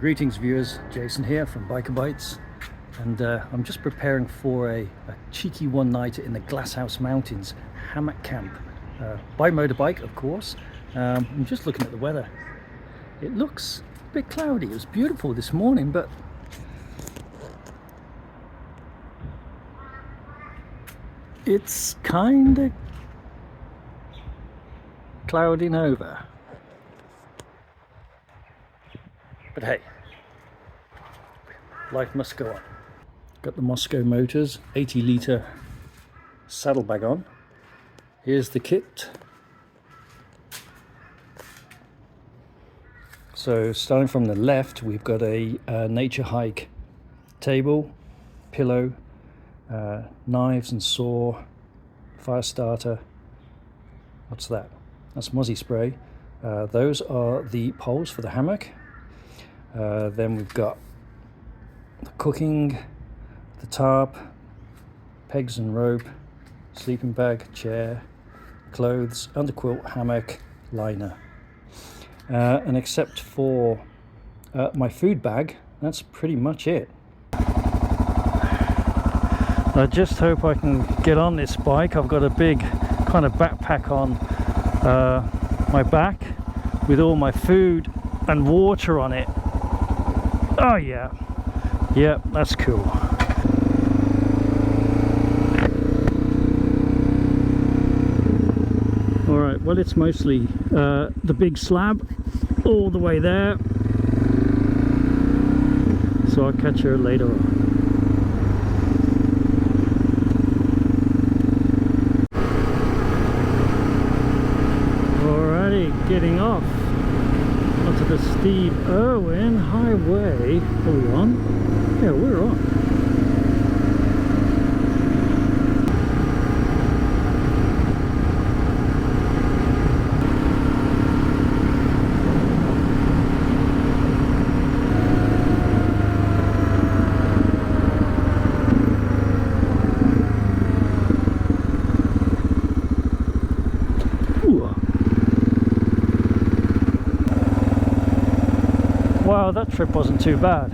Greetings viewers, Jason here from Biker Bytes, and I'm just preparing for a cheeky one-nighter in the Glasshouse Mountains Hammock Camp, by motorbike of course. I'm just looking at the weather. It looks a bit cloudy. It was beautiful this morning, but it's kind of clouding over. But hey, life must go on. Got the Moscow Motors 80-litre saddlebag on. Here's the kit. So starting from the left, we've got a nature hike table, pillow, knives and saw, fire starter. What's that? That's mozzie spray. Those are the poles for the hammock. Then we've got the cooking, the tarp, pegs and rope, sleeping bag, chair, clothes, underquilt, hammock, liner. And except for my food bag, that's pretty much it. I just hope I can get on this bike. I've got a big kind of backpack on my back with all my food and water on it. Oh yeah, that's cool. Alright, well, it's mostly the big slab all the way there, so I'll catch her later on. Alrighty, getting off onto the Steve Irwin Highway. Are we on? Yeah, we're on. Wow, that trip wasn't too bad.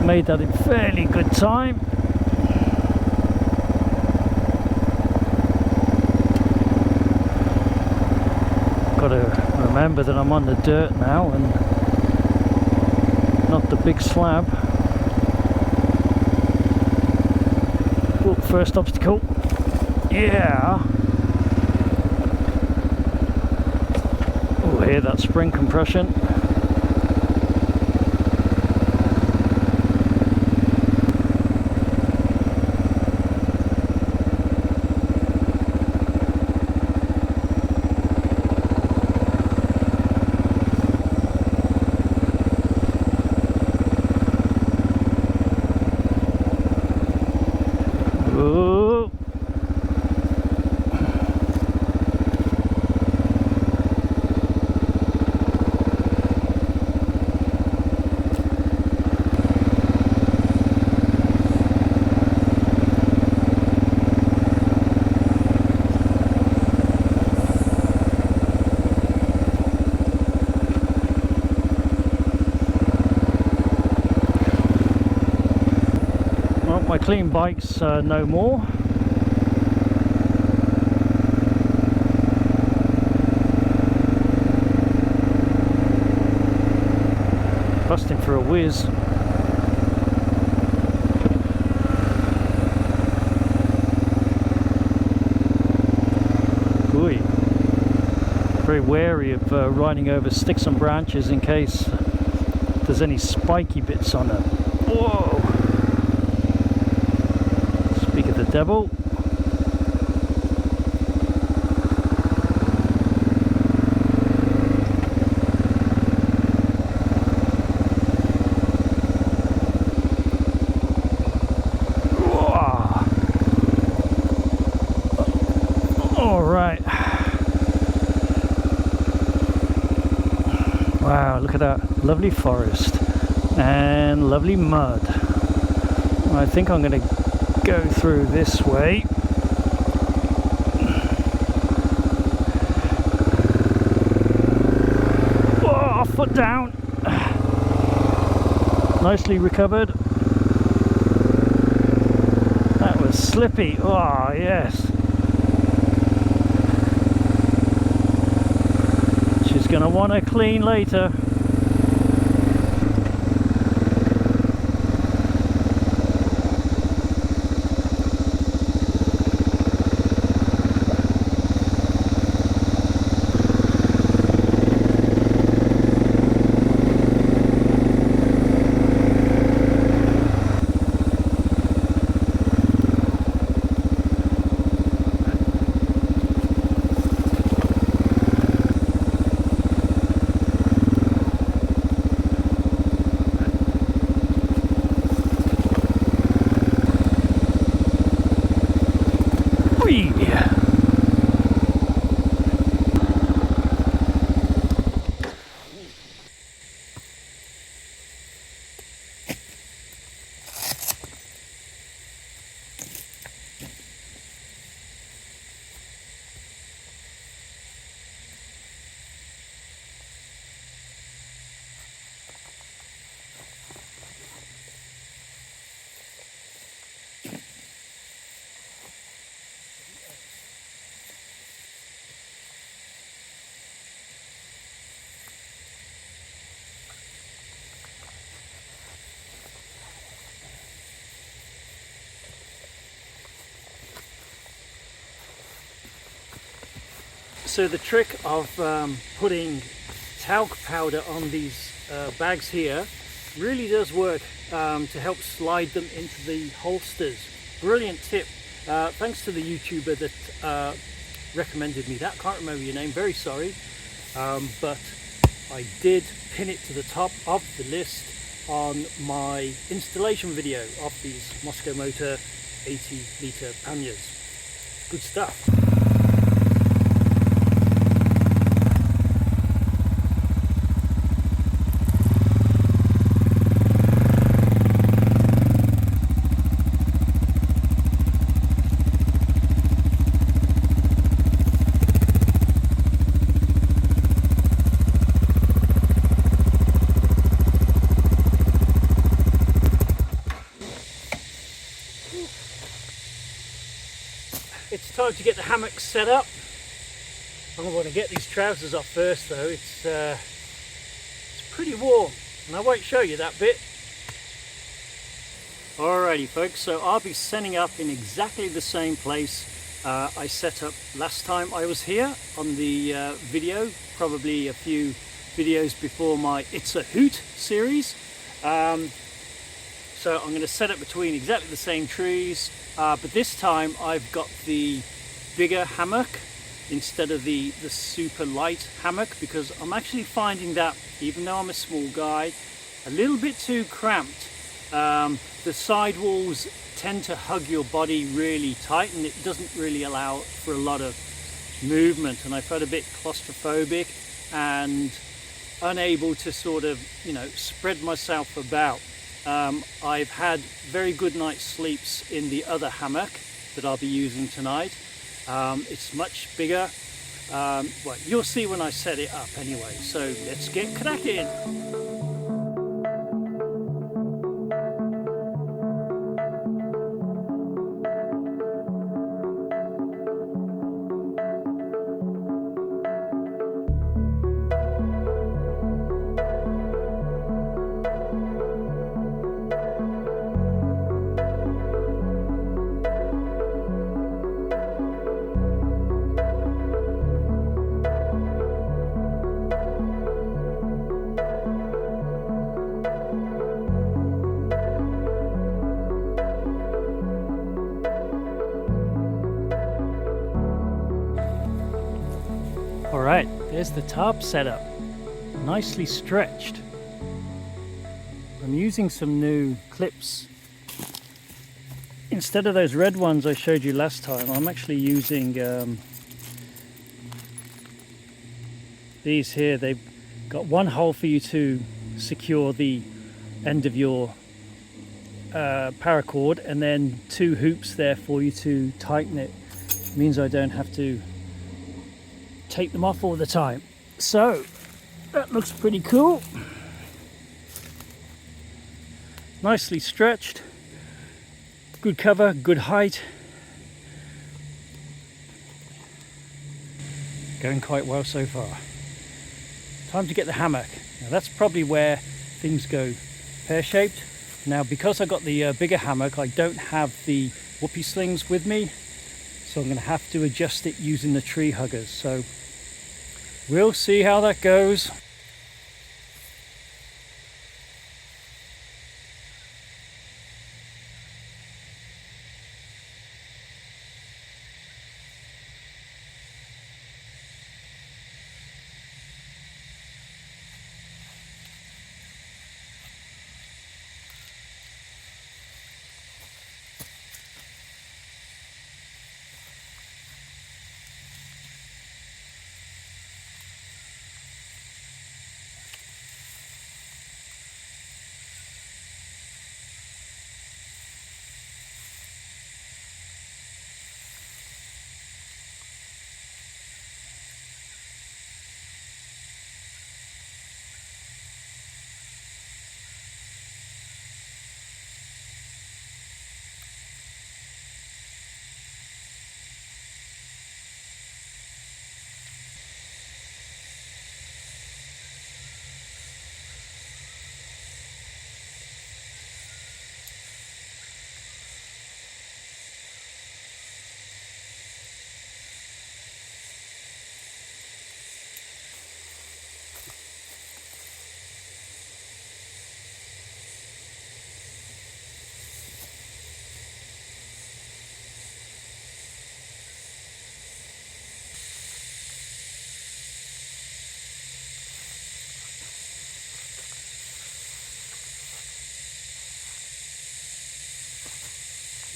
Made that in fairly good time. Got to remember that I'm on the dirt now and not the big slab. Oh, first obstacle. Yeah. Oh, hear that spring compression. My clean bike's no more. Busting for a whiz. Ooh. Very wary of riding over sticks and branches in case there's any spiky bits on it. Whoa! The devil. All right. Wow, look at that lovely forest and lovely mud. I think I'm going to go through this way. Whoa, foot down. nicely recovered. That was slippy. Oh yes. She's going to want to clean later. So the trick of putting talc powder on these bags here really does work to help slide them into the holsters. Brilliant tip. Thanks to the YouTuber that recommended me that. Can't remember your name, very sorry. But I did pin it to the top of the list on my installation video of these Moscow Motor 80 litre panniers. Good stuff. It's time to get the hammock set up. I want to get these trousers off first though. It's pretty warm and I won't show you that bit. Alrighty folks, so I'll be setting up in exactly the same place I set up last time I was here on the video, probably a few videos before my It's a Hoot series. So I'm going to set up between exactly the same trees, but this time I've got the bigger hammock instead of the super light hammock, because I'm actually finding that, even though I'm a small guy, a little bit too cramped. The side walls tend to hug your body really tight and it doesn't really allow for a lot of movement, and I felt a bit claustrophobic and unable to sort of, you know, spread myself about. I've had very good night's sleeps in the other hammock that I'll be using tonight. It's much bigger. Well, you'll see when I set it up anyway, so let's get cracking. Alright, there's the tarp setup, nicely stretched. I'm using some new clips. Instead of those red ones I showed you last time, I'm actually using these here. They've got one hole for you to secure the end of your paracord, and then two hoops there for you to tighten it. It means I don't have to take them off all the time. So that looks pretty cool. nicely stretched, good cover, good height. Going quite well so far. Time to get the hammock. Now that's probably where things go pear-shaped. Now because I got the bigger hammock, I don't have the whoopee slings with me, so I'm going to have to adjust it using the tree huggers. So we'll see how that goes.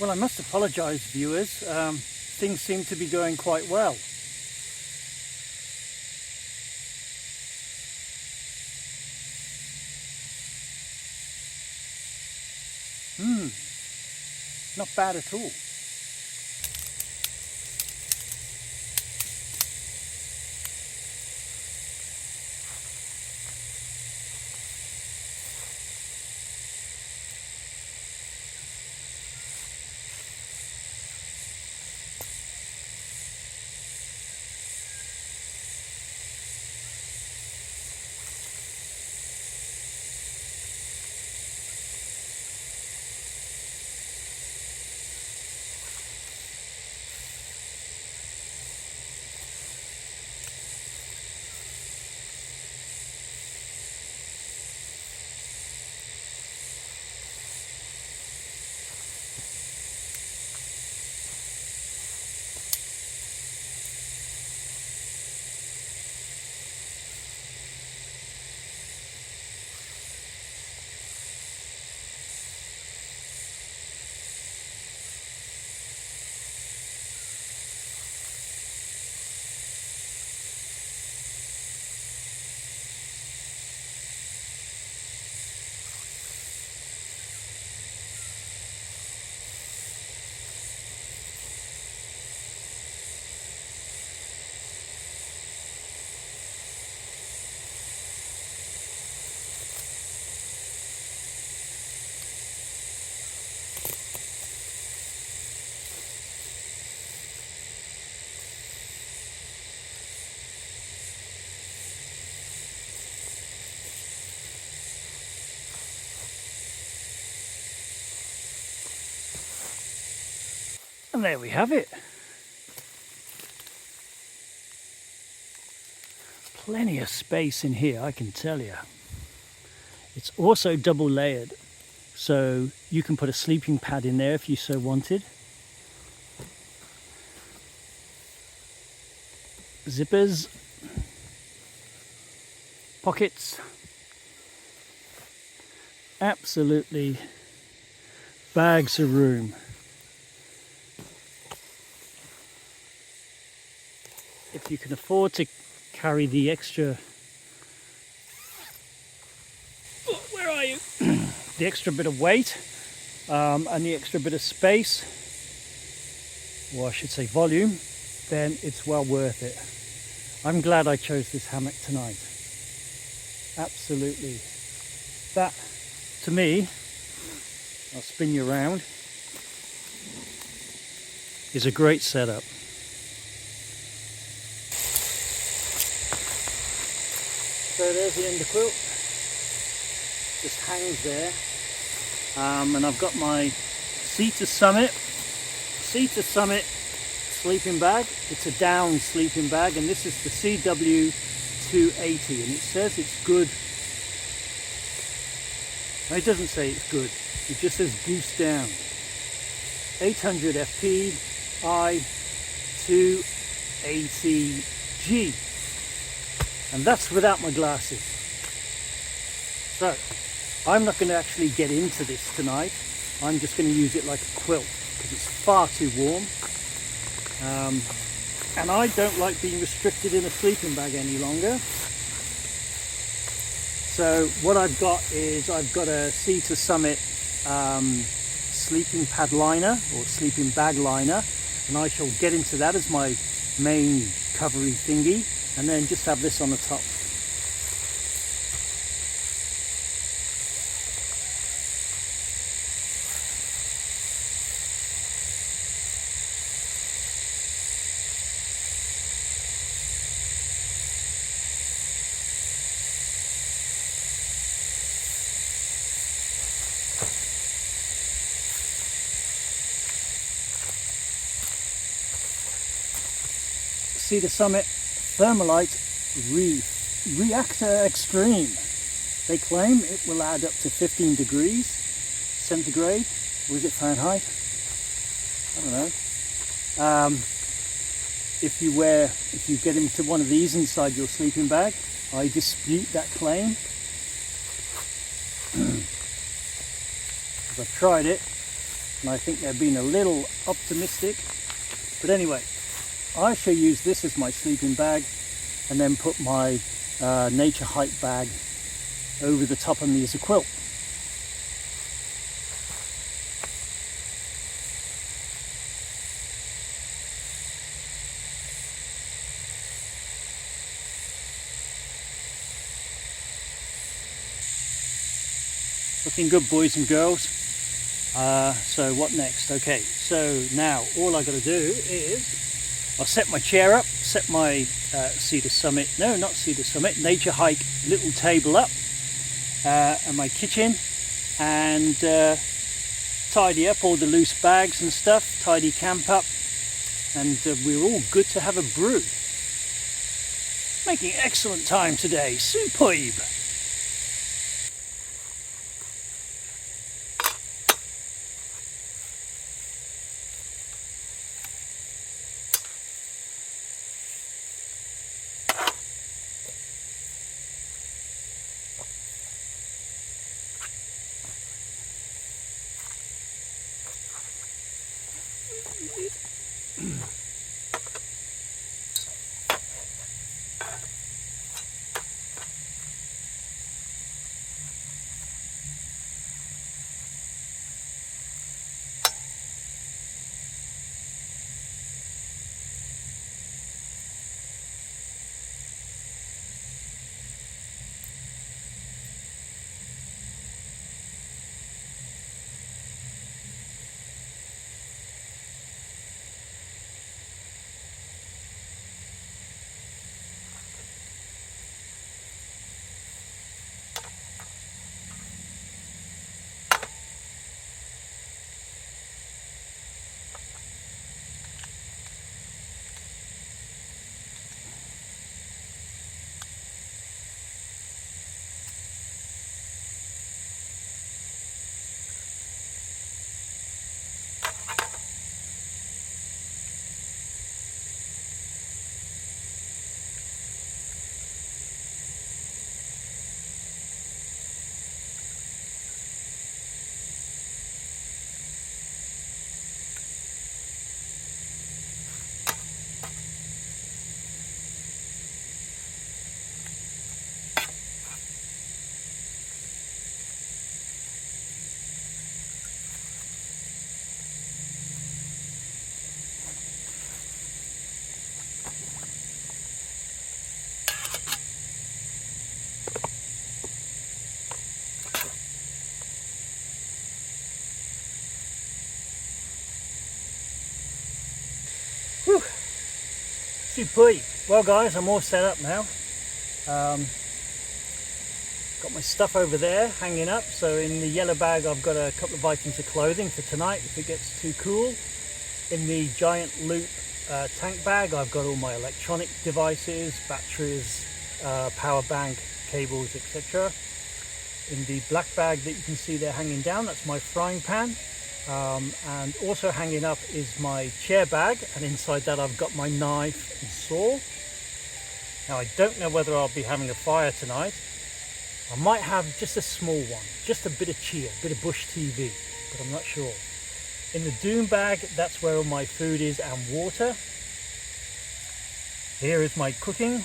Well, I must apologise, viewers. Things seem to be going quite well. Not bad at all. And there we have it. Plenty of space in here, I can tell you. It's also double layered, so you can put a sleeping pad in there if you so wanted. Zippers, pockets, absolutely bags of room. If you can afford to carry the extra, where are you? The extra bit of weight and the extra bit of space, or I should say volume, then it's well worth it. I'm glad I chose this hammock tonight. Absolutely. That, to me, I'll spin you around, is a great setup. So there's the underquilt, just hangs there, and I've got my Sea to Summit sleeping bag. It's a down sleeping bag, and this is the CW280, and it says it's good. No, it doesn't say it's good, it just says goose down. 800 FP I280G, and that's without my glasses. So I'm not going to actually get into this tonight. I'm just going to use it like a quilt because it's far too warm, and I don't like being restricted in a sleeping bag any longer. So what I've got is I've got a Sea to Summit sleeping pad liner or sleeping bag liner, and I shall get into that as my main covery thingy, and then just have this on the top. Sea to Summit Thermalite Reactor Extreme. They claim it will add up to 15 degrees centigrade, or is it Fahrenheit? I don't know. If you get into one of these inside your sleeping bag, I dispute that claim. Because I've tried it, and I think they're being a little optimistic. But anyway, I shall use this as my sleeping bag, and then put my nature hike bag over the top of me as a quilt. Looking good, boys and girls. So what next? Okay, so now all I got to do is I'll set my chair up, set my Sea to Summit, no, not Sea to Summit, Nature Hike little table up, and my kitchen, and tidy up all the loose bags and stuff, tidy camp up, and we're all good to have a brew. Making excellent time today, superb. Superb. Well guys, I'm all set up now. Got my stuff over there hanging up. So in the yellow bag I've got a couple of items of clothing for tonight if it gets too cool. In the giant loop tank bag I've got all my electronic devices, batteries, power bank, cables, etc. In the black bag that you can see there hanging down, that's my frying pan. And also hanging up is my chair bag, and inside that I've got my knife and saw. Now I don't know whether I'll be having a fire tonight. I might have just a small one, just a bit of cheer, a bit of bush TV, but I'm not sure. In the doom bag, that's where all my food is and water. Here is my cooking.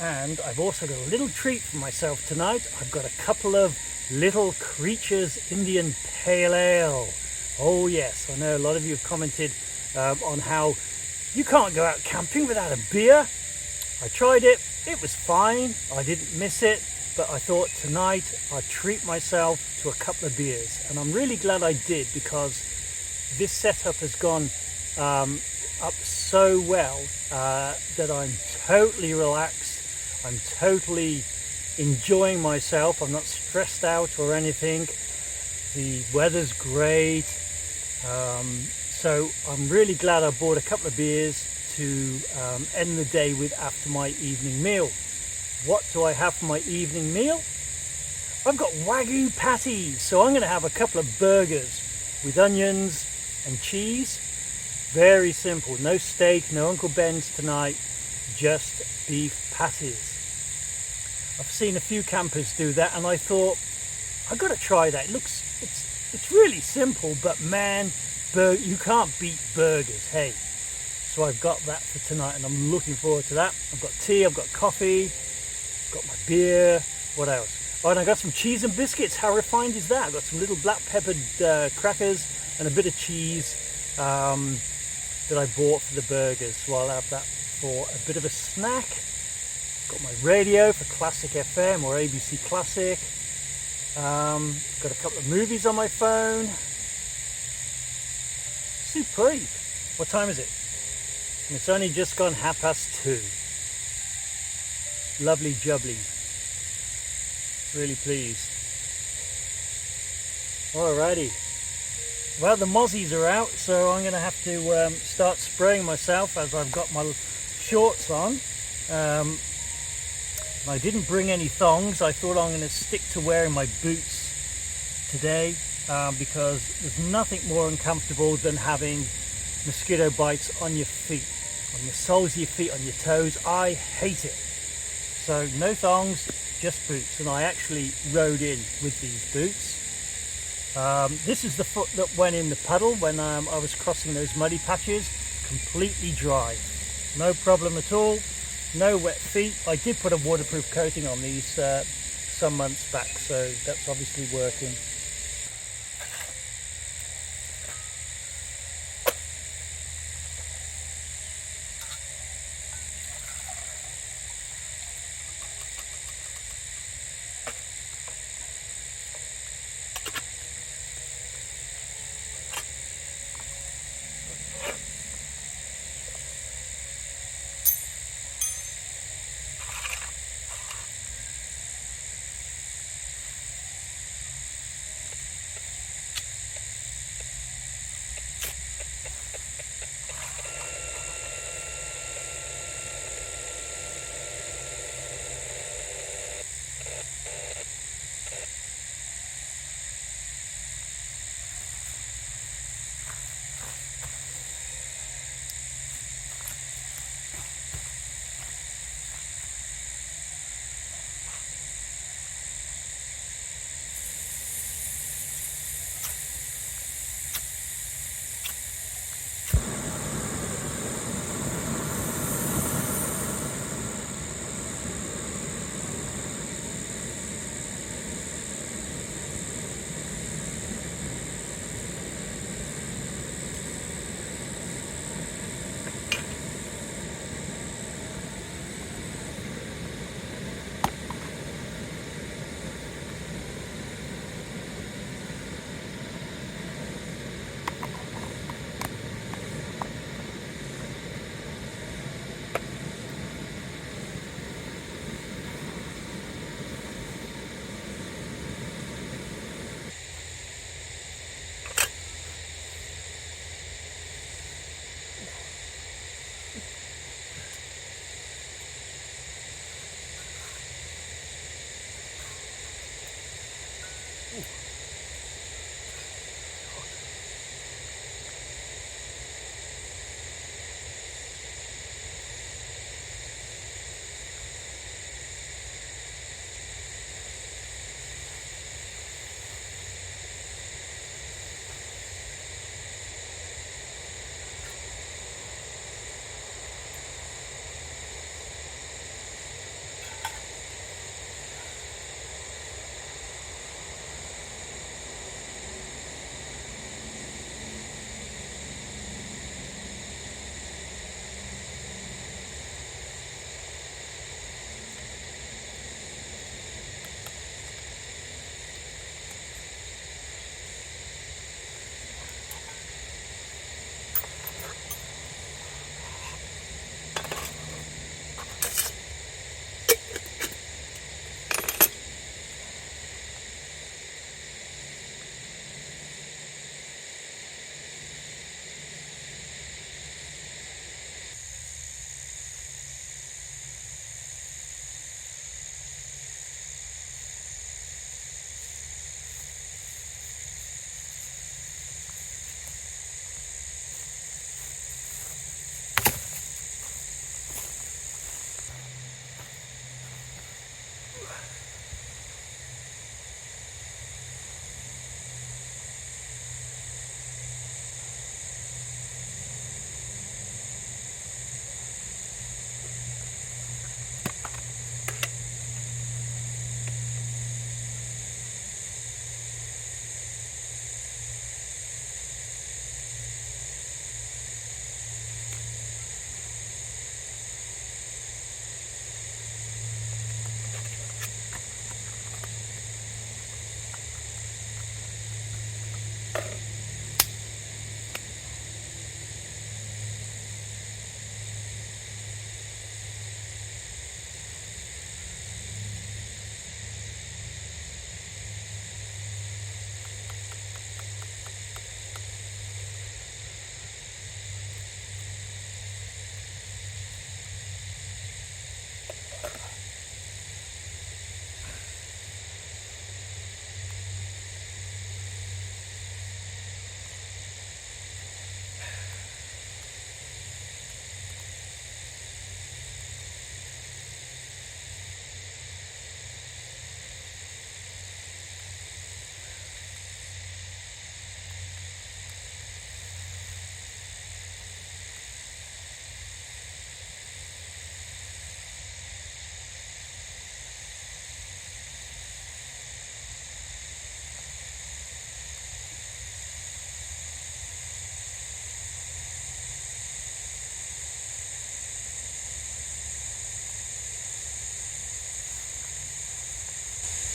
And I've also got a little treat for myself tonight. I've got a couple of Little Creatures Indian Pale Ale. Oh yes, I know a lot of you have commented on how you can't go out camping without a beer. I tried it, it was fine, I didn't miss it, but I thought tonight I'd treat myself to a couple of beers. And I'm really glad I did, because this setup has gone up so well that I'm totally relaxed. I'm totally enjoying myself. I'm not stressed out or anything. The weather's great. So I'm really glad I bought a couple of beers to end the day with after my evening meal. What do I have for my evening meal? I've got Wagyu patties. So I'm going to have a couple of burgers with onions and cheese. Very simple. No steak, no Uncle Ben's tonight. Just beef patties. I've seen a few campers do that, and I thought I've got to try that. It's really simple, but man, you can't beat burgers. Hey, so I've got that for tonight, and I'm looking forward to that. I've got tea, I've got coffee, got my beer. What else? Oh, and I got some cheese and biscuits. How refined is that? I've got some little black peppered crackers and a bit of cheese that I bought for the burgers. So I'll have that for a bit of a snack. Got my radio for Classic FM or ABC Classic. Got a couple of movies on my phone. Superb. What time is it? And it's only just gone 2:30. Lovely jubbly. Really pleased. Alrighty. Well, the mozzies are out, so I'm going to have to start spraying myself as I've got my shorts on. I didn't bring any thongs. I thought I'm going to stick to wearing my boots today because there's nothing more uncomfortable than having mosquito bites on your feet, on the soles of your feet, on your toes. I hate it. So no thongs, just boots. And I actually rode in with these boots. This is the foot that went in the puddle when I was crossing those muddy patches. Completely dry. No problem at all. No wet feet. I did put a waterproof coating on these some months back, so that's obviously working.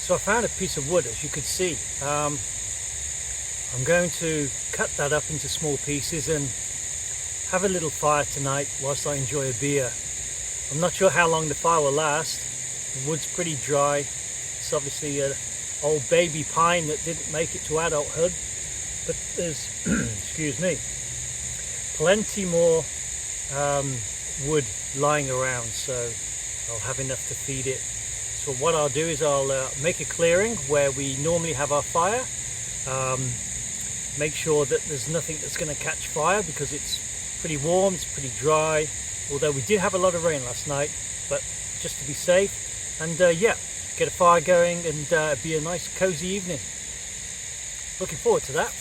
So I found a piece of wood, as you could see. I'm going to cut that up into small pieces and have a little fire tonight whilst I enjoy a beer. I'm not sure how long the fire will last. The wood's pretty dry. It's obviously an old baby pine that didn't make it to adulthood, but there's, excuse me, plenty more wood lying around, so I'll have enough to feed it. So what I'll do is I'll make a clearing where we normally have our fire, make sure that there's nothing that's going to catch fire because it's pretty warm, it's pretty dry, although we did have a lot of rain last night, but just to be safe, and yeah, get a fire going and be a nice cozy evening. Looking forward to that.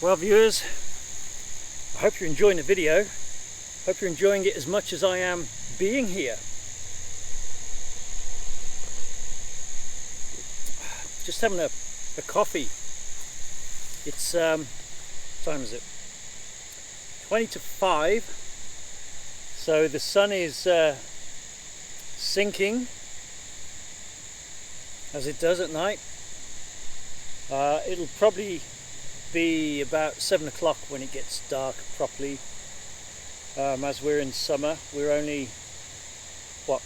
Well, viewers, I hope you're enjoying the video. Hope you're enjoying it as much as I am being here. Just having a coffee. It's what time is it? 20 to 5. So the sun is sinking as it does at night. It'll probably be about 7 o'clock when it gets dark properly. As we're in summer, we're only what,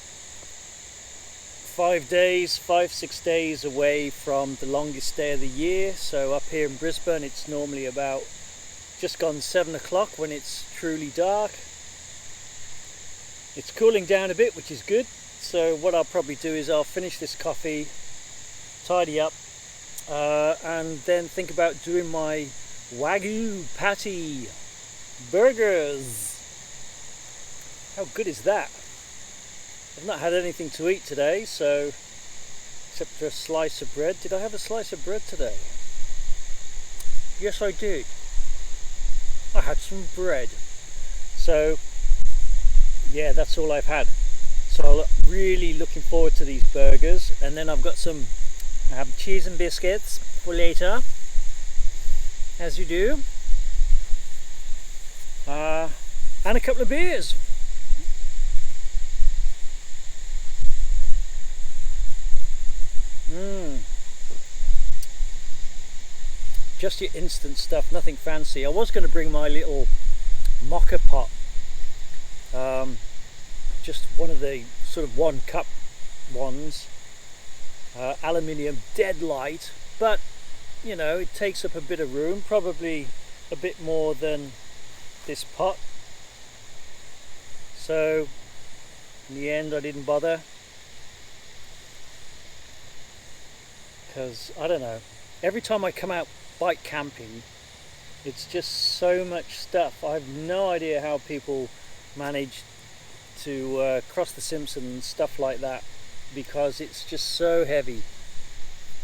6 days away from the longest day of the year. So up here in Brisbane it's normally about just gone 7 o'clock when it's truly dark. It's cooling down a bit, which is good. So what I'll probably do is I'll finish this coffee, tidy up, and then think about doing my Wagyu patty burgers. How good is that? I've not had anything to eat today, so except for a slice of bread. Did I have a slice of bread today? Yes, I did. I had some bread. So yeah, that's all I've had. So I'm really looking forward to these burgers, and then I've got some cheese and biscuits for later, as you do, and a couple of beers. Just your instant stuff, nothing fancy. I was going to bring my little mocha pot, just one of the sort of 1 cup ones, aluminium, dead light, but you know, it takes up a bit of room, probably a bit more than this pot. So in the end I didn't bother, because I don't know, every time I come out bike camping it's just so much stuff. I have no idea how people manage to cross the Simpson and stuff like that, because it's just so heavy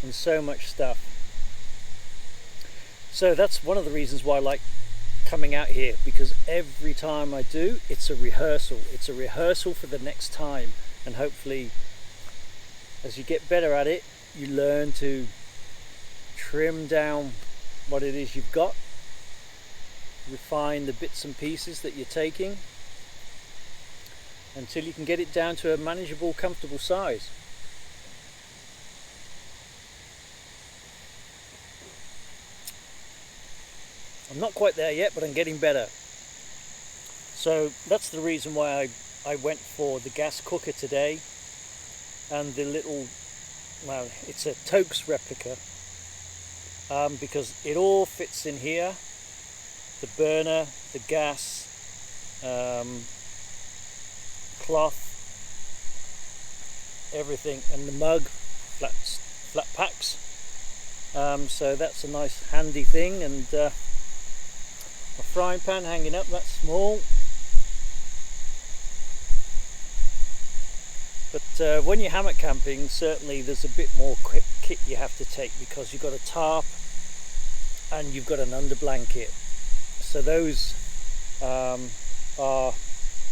and so much stuff. So that's one of the reasons why I like coming out here, because every time I do, it's a rehearsal. It's a rehearsal for the next time, and hopefully as you get better at it, you learn to trim down what it is you've got, refine the bits and pieces that you're taking, until you can get it down to a manageable, comfortable size. I'm not quite there yet, but I'm getting better. So that's the reason why I went for the gas cooker today, and the little, well, it's a Tokes replica, because it all fits in here. The burner, the gas, cloth, everything, and the mug, flat packs. So that's a nice handy thing, and a frying pan hanging up, that's small. But when you're hammock camping, certainly there's a bit more kit you have to take, because you've got a tarp and you've got an under blanket. So those are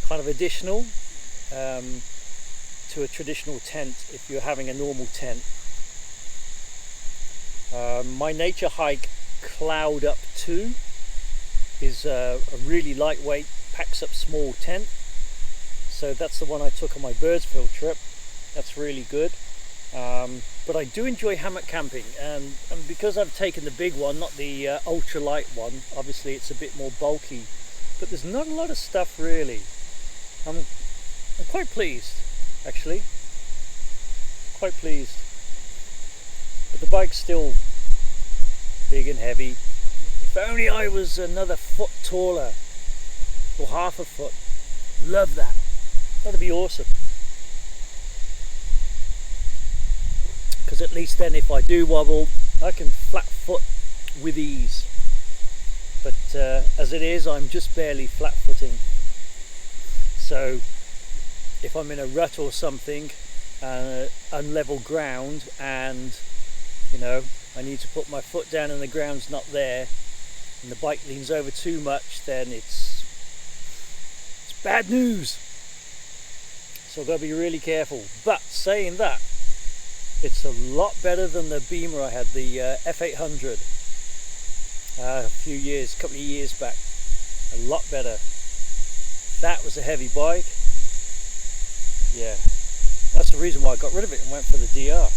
kind of additional to a traditional tent if you're having a normal tent. My Nature Hike Cloud Up 2 is a really lightweight, packs up small tent. So that's the one I took on my Birdsville trip. That's really good. But I do enjoy hammock camping, and because I've taken the big one, not the ultra light one, obviously it's a bit more bulky, but there's not a lot of stuff really. I'm quite pleased, actually, quite pleased. But the bike's still big and heavy. If only I was another foot taller, or half a foot. Love that. That'd be awesome. Because at least then if I do wobble, I can flat foot with ease. But as it is, I'm just barely flat footing. So if I'm in a rut or something, unlevel ground, and you know, I need to put my foot down and the ground's not there, and the bike leans over too much, then it's bad news. So I've got to be really careful. But saying that, it's a lot better than the Beamer I had, the F800, a couple of years back. A lot better. That was a heavy bike. Yeah, that's the reason why I got rid of it and went for the DR.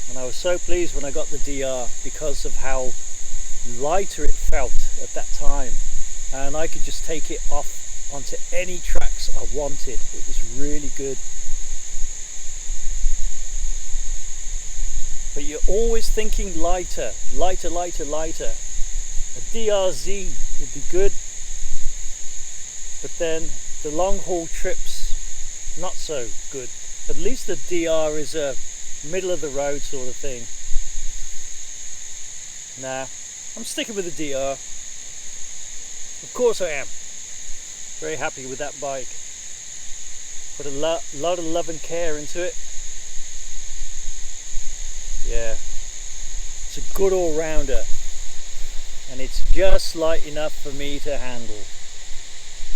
And I was so pleased when I got the DR because of how lighter it felt at that time, and I could just take it off onto any tracks I wanted. It was really good. But you're always thinking lighter, lighter, lighter, lighter. A DRZ would be good, but then the long haul trips, not so good. At least the DR is a middle of the road sort of thing. Nah, I'm sticking with the DR. Of course I am. Very happy with that bike. Put a lot of love and care into it. Yeah, it's a good all-rounder, and it's just light enough for me to handle.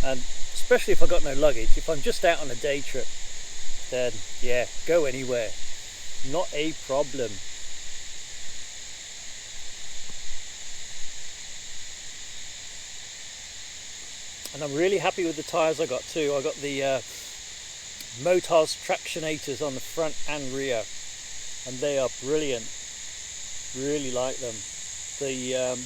And especially if I got no luggage, if I'm just out on a day trip, then yeah, go anywhere. Not a problem. And I'm really happy with the tyres I got too. I got the Motos Tractionators on the front and rear, and they are brilliant. Really like them. They're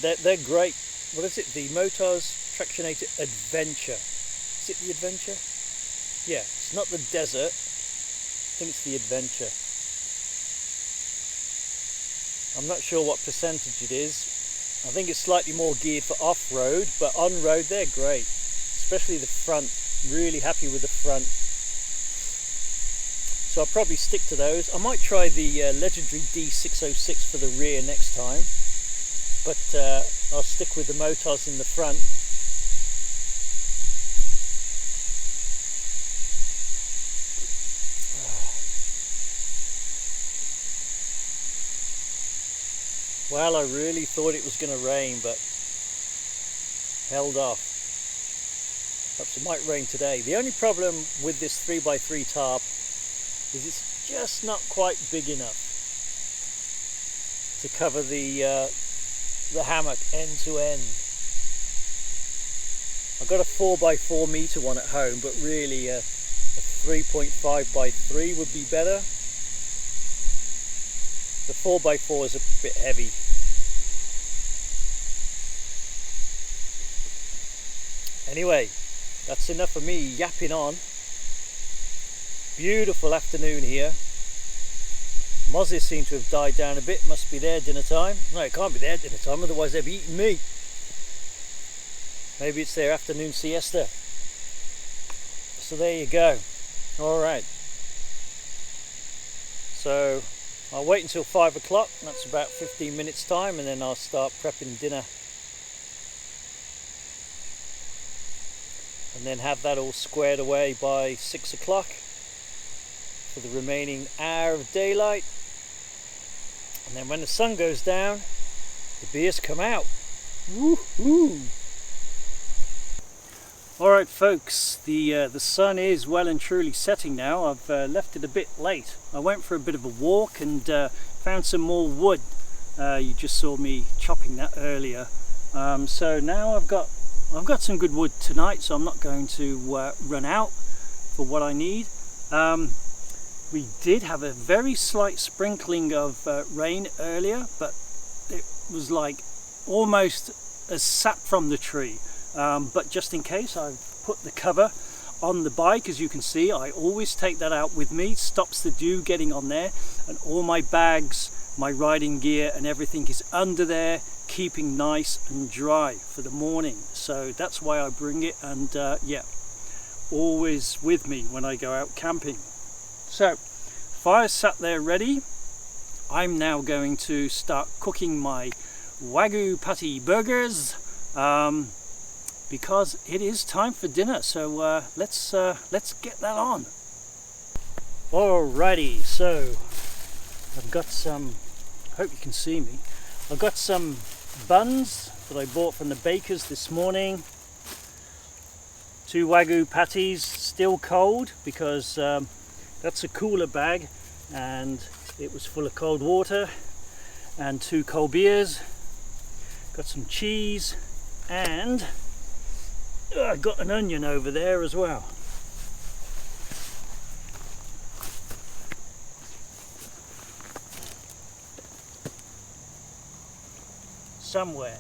great. What is it? The Motos Tractionator Adventure. Is it the Adventure? Yeah, it's not the Desert. I think it's the Adventure. I'm not sure what percentage it is. I think it's slightly more geared for off-road, but on-road they're great. Especially the front. Really happy with the front. So I'll probably stick to those. I might try the legendary D606 for the rear next time, but I'll stick with the Motos in the front. Well, I really thought it was going to rain, but held off. Perhaps it might rain today. The only problem with this 3x3 tarp is it's just not quite big enough to cover the hammock end to end. I've got a 4x4 meter one at home, but really a 3.5x3 would be better. The 4x4 is a bit heavy. Anyway, that's enough for me yapping on. Beautiful afternoon here. Mozzies seem to have died down a bit. Must be their dinner time. No, it can't be their dinner time, otherwise they'd be eating me. Maybe it's their afternoon siesta. So there you go. Alright. So I'll wait until 5 o'clock. That's about 15 minutes time, and then I'll start prepping dinner. And then have that all squared away by 6 o'clock for the remaining hour of daylight. And then when the sun goes down, the beers come out. Woohoo! Alright folks, the sun is well and truly setting now. I've left it a bit late. I went for a bit of a walk and found some more wood. You just saw me chopping that earlier. So now I've got some good wood tonight, so I'm not going to run out for what I need. We did have a very slight sprinkling of rain earlier, but it was like almost a sap from the tree. But just in case, I've put the cover on the bike. As you can see, I always take that out with me. It stops the dew getting on there, and all my bags, my riding gear and everything is under there, keeping nice and dry for the morning. So that's why I bring it, and yeah, always with me when I go out camping. So fire sat there ready. I'm now going to start cooking my Wagyu patty burgers because it is time for dinner. So let's get that on. Alrighty, so I've got some, I hope you can see me, I've got some buns that I bought from the bakers this morning. 2 Wagyu patties, still cold because that's a cooler bag and it was full of cold water, and 2 cold beers. Got some cheese, and I got an onion over there as well. Somewhere.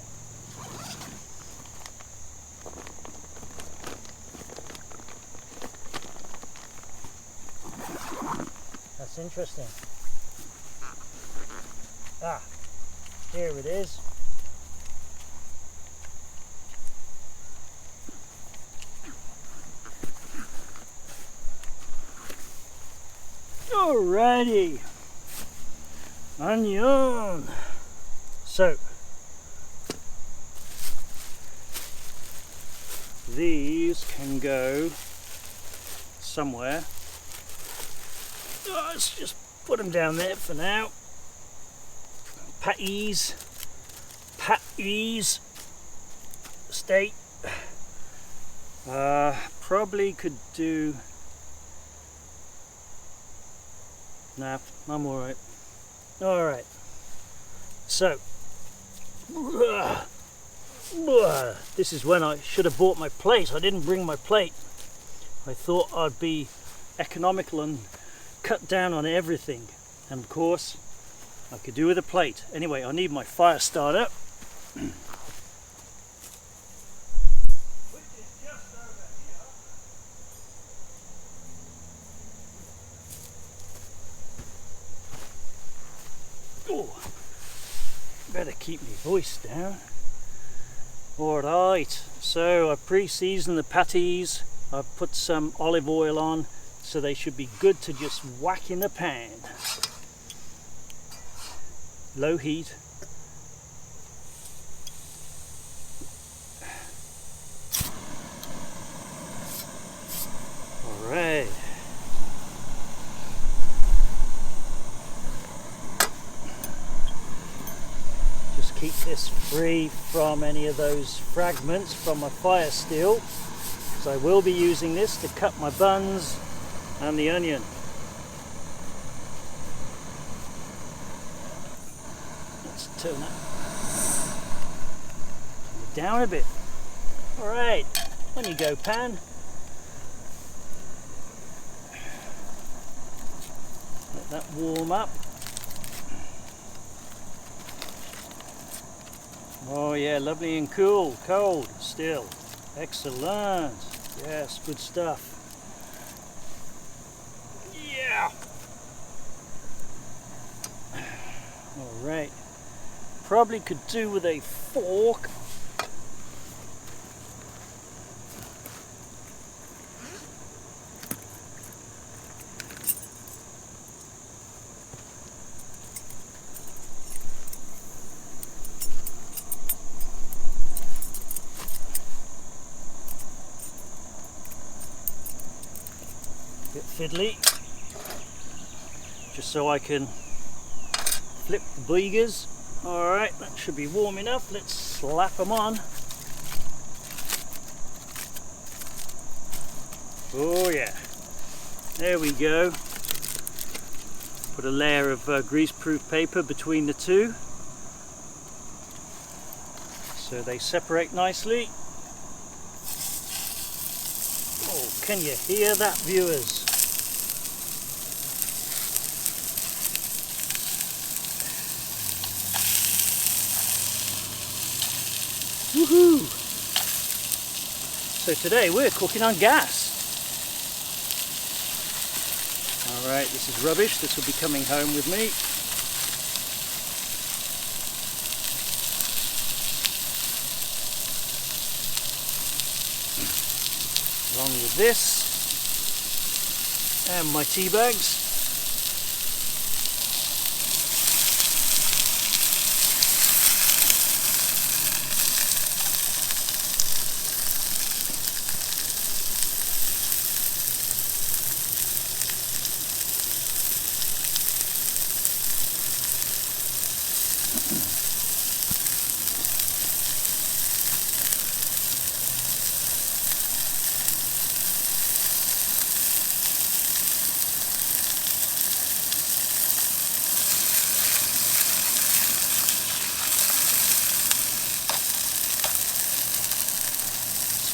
That's interesting. Ah, here it is. Alrighty, onion. So these can go somewhere. Oh, let's just put them down there for now. Patties, steak. Probably could do. Nah, I'm alright. Alright. So, this is when I should have bought my plate. I didn't bring my plate. I thought I'd be economical and cut down on everything. And of course, I could do with a plate. Anyway, I need my fire starter. Oh, better keep my voice down. Alright, so I pre-seasoned the patties. I've put some olive oil on, so they should be good to just whack in the pan. Low heat. Alright. Keep this free from any of those fragments from my fire steel, because I will be using this to cut my buns and the onion. Let's turn it down a bit. Alright, on you go, pan. Let that warm up. Oh yeah, lovely and cool, cold still. Excellent. Yes, good stuff. Yeah. All right. Probably could do with a fork. Bit fiddly, just so I can flip the beegers. Alright, that should be warm enough. Let's slap them on. Oh yeah, there we go. Put a layer of greaseproof paper between the two so they separate nicely. Oh, can you hear that, viewers? Woohoo! So today we're cooking on gas. Alright, this is rubbish. This will be coming home with me. Along with this and my tea bags.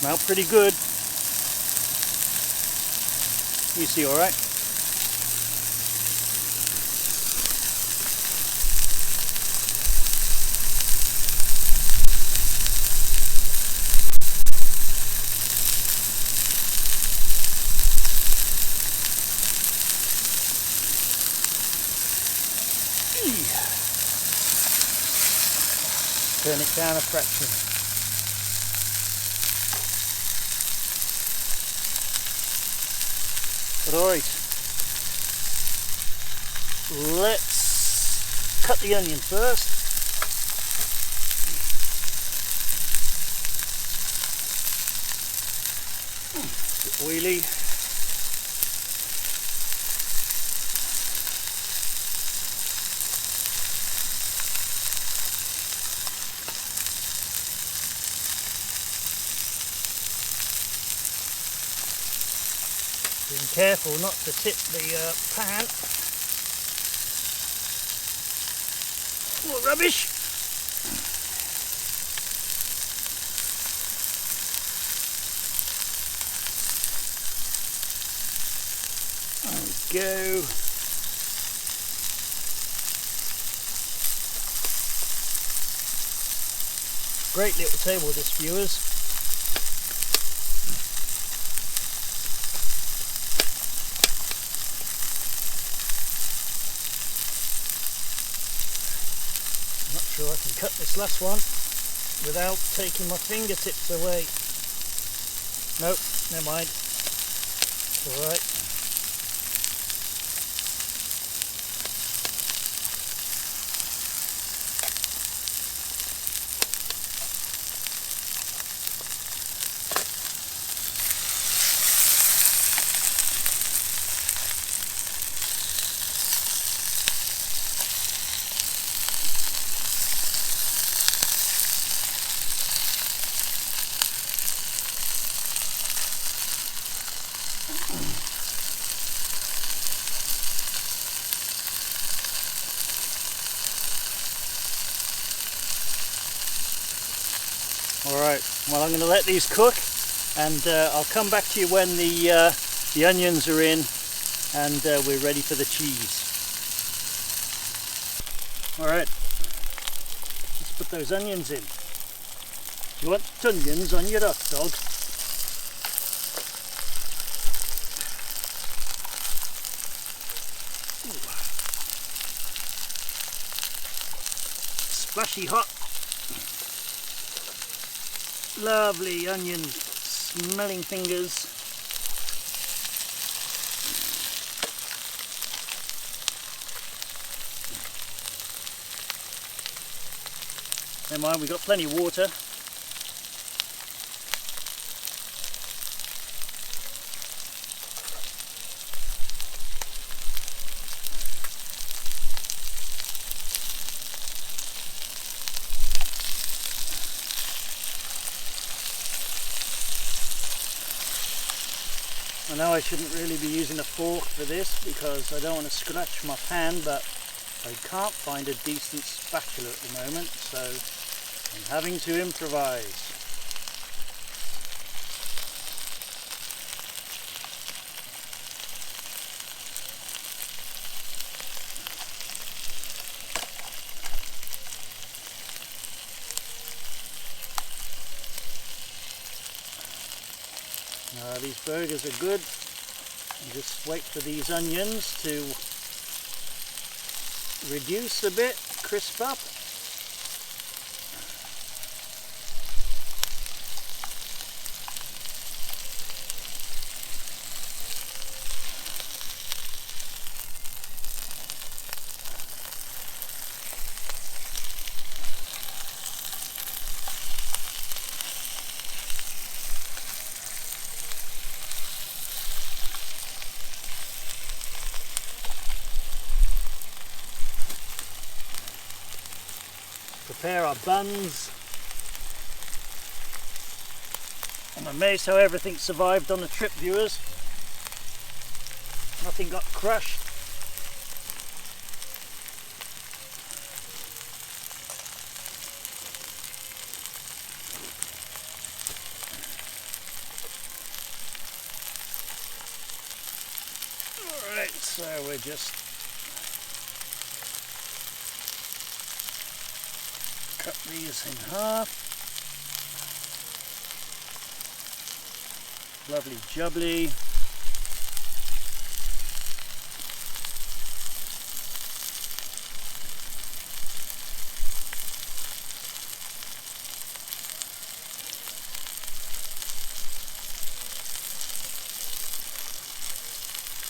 Smell pretty good. You see all right? Turn it down a fraction. But alright, let's cut the onion first. Bit oily. Being careful not to tip the pan. More rubbish. There we go. Great little table this, viewers. Not sure I can cut this last one without taking my fingertips away. Nope, never mind. It's alright. Alright, well, I'm going to let these cook, and I'll come back to you when the onions are in and we're ready for the cheese. Alright, let's put those onions in. You want onions on your hot dog? Ooh. Splashy hot. Lovely onion smelling fingers. Never mind, we've got plenty of water. I know I shouldn't really be using a fork for this because I don't want to scratch my pan, but I can't find a decent spatula at the moment, so I'm having to improvise. These burgers are good. You just wait for these onions to reduce a bit, crisp up. Prepare our buns. I'm amazed how everything survived on the trip, viewers. Nothing got crushed. So we're just cut these in half. Lovely jubbly.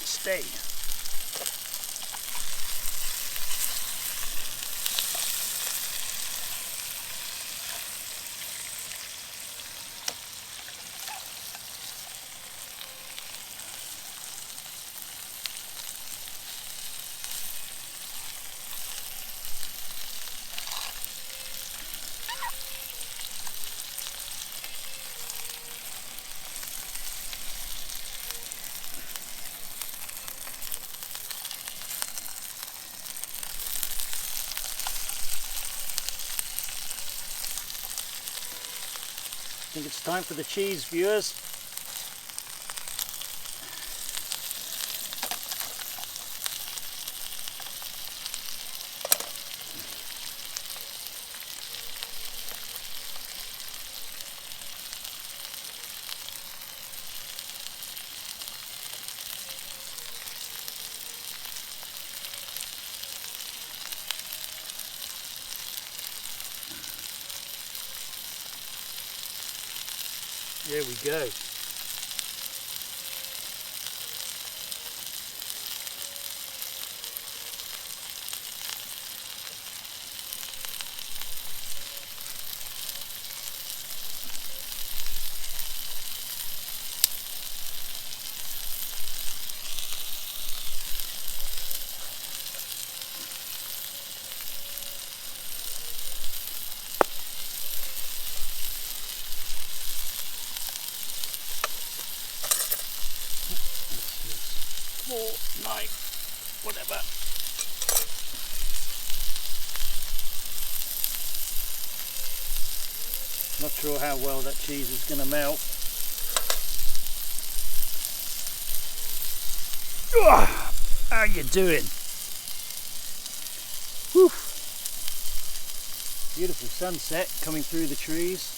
Stay. I think it's time for the cheese, viewers. There we go. Knife, whatever. Not sure how well that cheese is going to melt. How you doing? Whew. Beautiful sunset coming through the trees.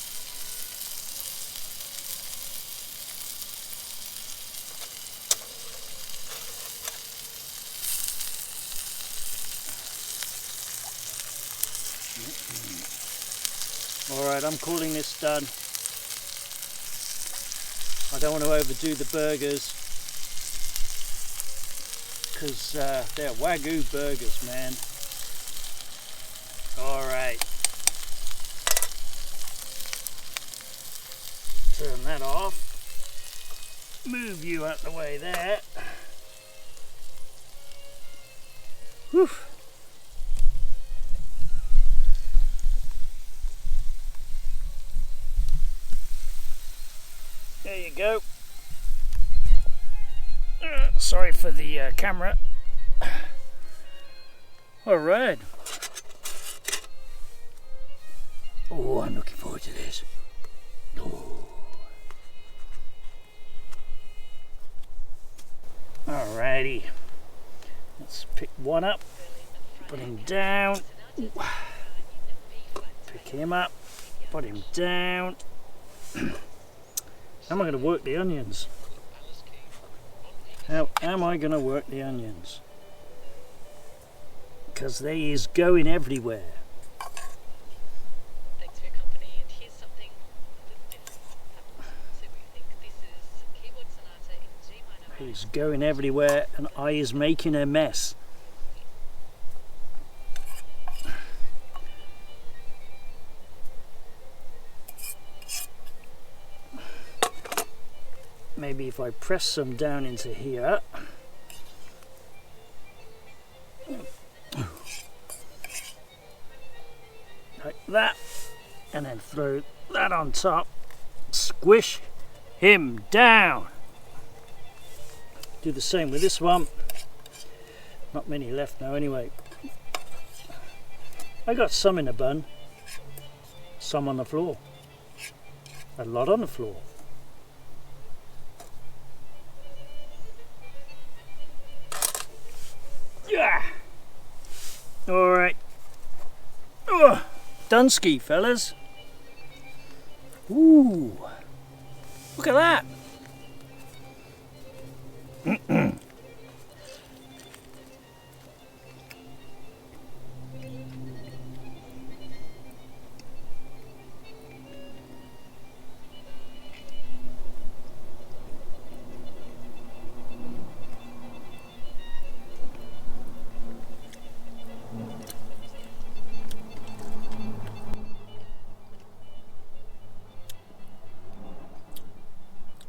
Alright, I'm calling this done. I don't want to overdo the burgers because they're Wagyu burgers, man. Alright. Turn that off. Move you out the way there. Whew. There you go. Sorry for the camera. Alright. Oh, I'm looking forward to this. Oh. Alrighty. Let's pick one up. Put him down. Ooh. Pick him up. Put him down. How am I going to work the onions? How am I going to work the onions? Because they is going everywhere. Thanks for your company, and here's something a little different happening. So we think this is keyboard sonata in G minor. He's going everywhere and I is making a mess. Maybe if I press some down into here. Like that. And then throw that on top. Squish him down. Do the same with this one. Not many left now anyway. I got some in the bun. Some on the floor. A lot on the floor. Dunsky, fellas. Ooh, look at that.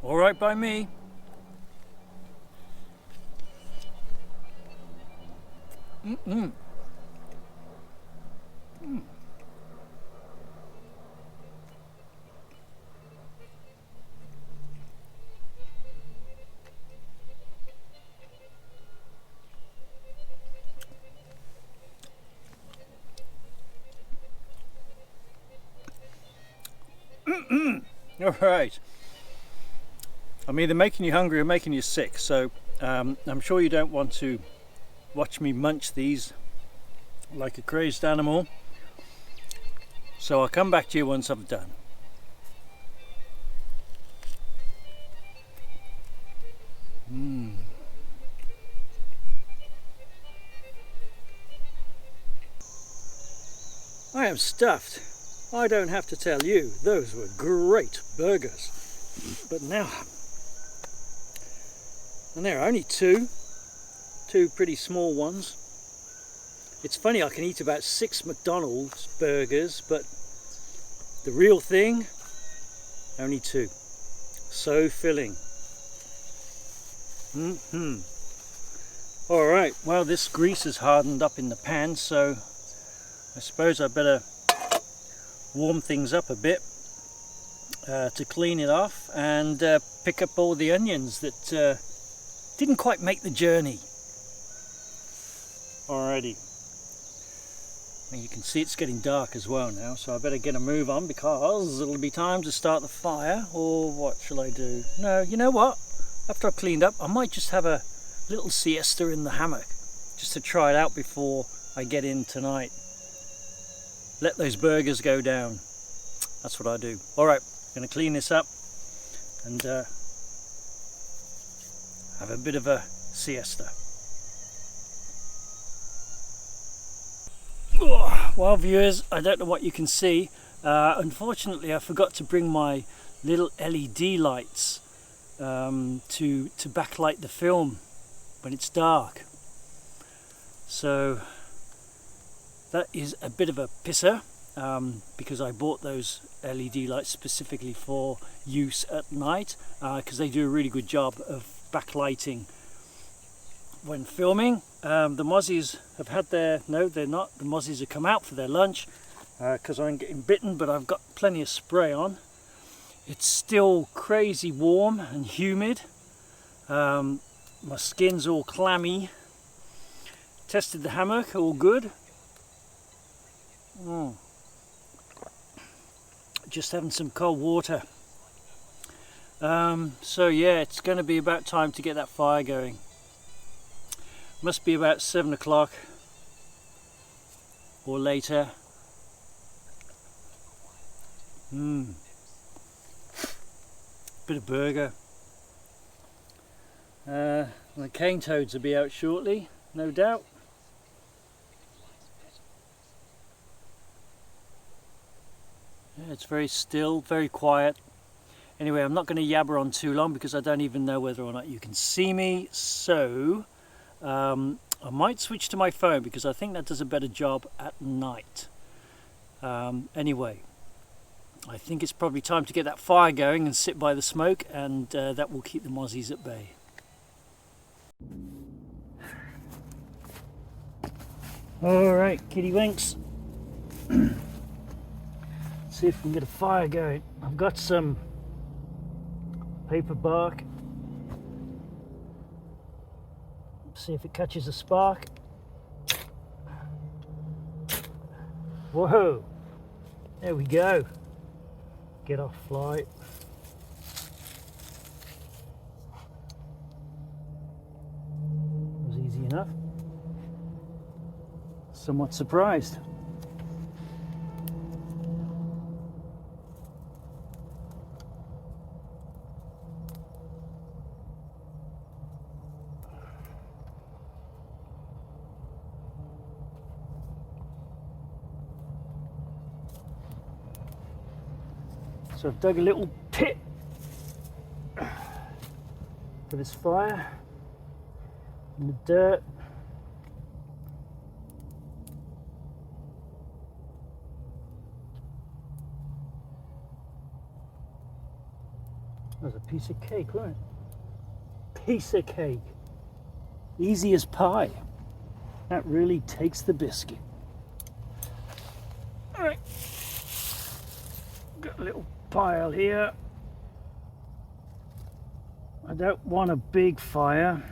All right by me. Mm-mm. All right. I'm either making you hungry or making you sick, so I'm sure you don't want to watch me munch these like a crazed animal. So I'll come back to you once I've done. I am stuffed. I don't have to tell you, those were great burgers. But now, and there are only two pretty small ones. It's funny, I can eat about 6 McDonald's burgers, but the real thing, only 2. So filling. All right, well, this grease is hardened up in the pan, so I suppose I better warm things up a bit to clean it off and pick up all the onions that didn't quite make the journey. Alrighty. And you can see it's getting dark as well now, so I better get a move on because it'll be time to start the fire. Or what shall I do? No, you know what? After I've cleaned up, I might just have a little siesta in the hammock just to try it out before I get in tonight. Let those burgers go down. That's what I do. Alright, I'm going to clean this up and have a bit of a siesta. Well, viewers, I don't know what you can see. Unfortunately, I forgot to bring my little LED lights to backlight the film when it's dark. So that is a bit of a pisser because I bought those LED lights specifically for use at night because they do a really good job of backlighting when filming. The mozzies have had their, no they're not, the mozzies have come out for their lunch because I'm getting bitten, but I've got plenty of spray on. It's still crazy warm and humid. My skin's all clammy. Tested the hammock, all good. Just having some cold water. So yeah, it's going to be about time to get that fire going. Must be about 7 o'clock or later. Bit of burger. The cane toads will be out shortly, no doubt. Yeah, it's very still, very quiet. Anyway, I'm not going to yabber on too long because I don't even know whether or not you can see me. So I might switch to my phone because I think that does a better job at night. Anyway, I think it's probably time to get that fire going and sit by the smoke, and that will keep the mozzies at bay. Alright, kitty winks. See if we can get a fire going. I've got some paper bark. See if it catches a spark. Whoa! There we go. Get off fly. Was easy enough. Somewhat surprised. So I've dug a little pit for this fire in the dirt. That was a piece of cake, wasn't it? Piece of cake. Easy as pie. That really takes the biscuit. Alright. Got a little pile here. I don't want a big fire.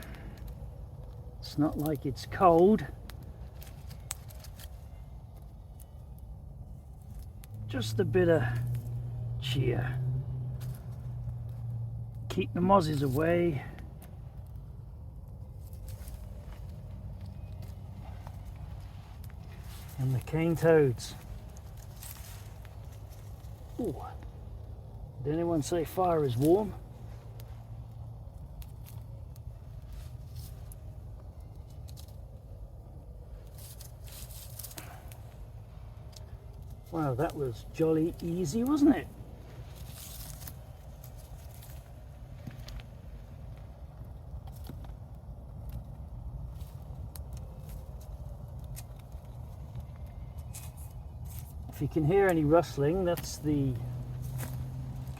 It's not like it's cold. Just a bit of cheer. Keep the mozzies away. And the cane toads. Ooh. Did anyone say fire is warm? Wow, that was jolly easy, wasn't it? If you can hear any rustling, that's the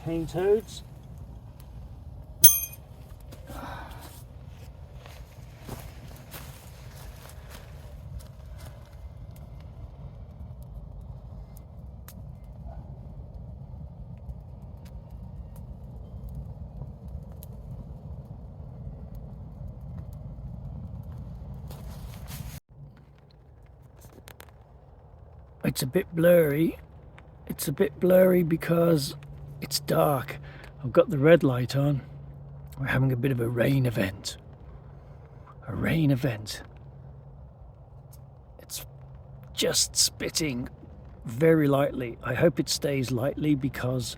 cane toads. It's a bit blurry. It's a bit blurry because it's dark. I've got the red light on. We're having a bit of a rain event. A rain event. It's just spitting very lightly. I hope it stays lightly because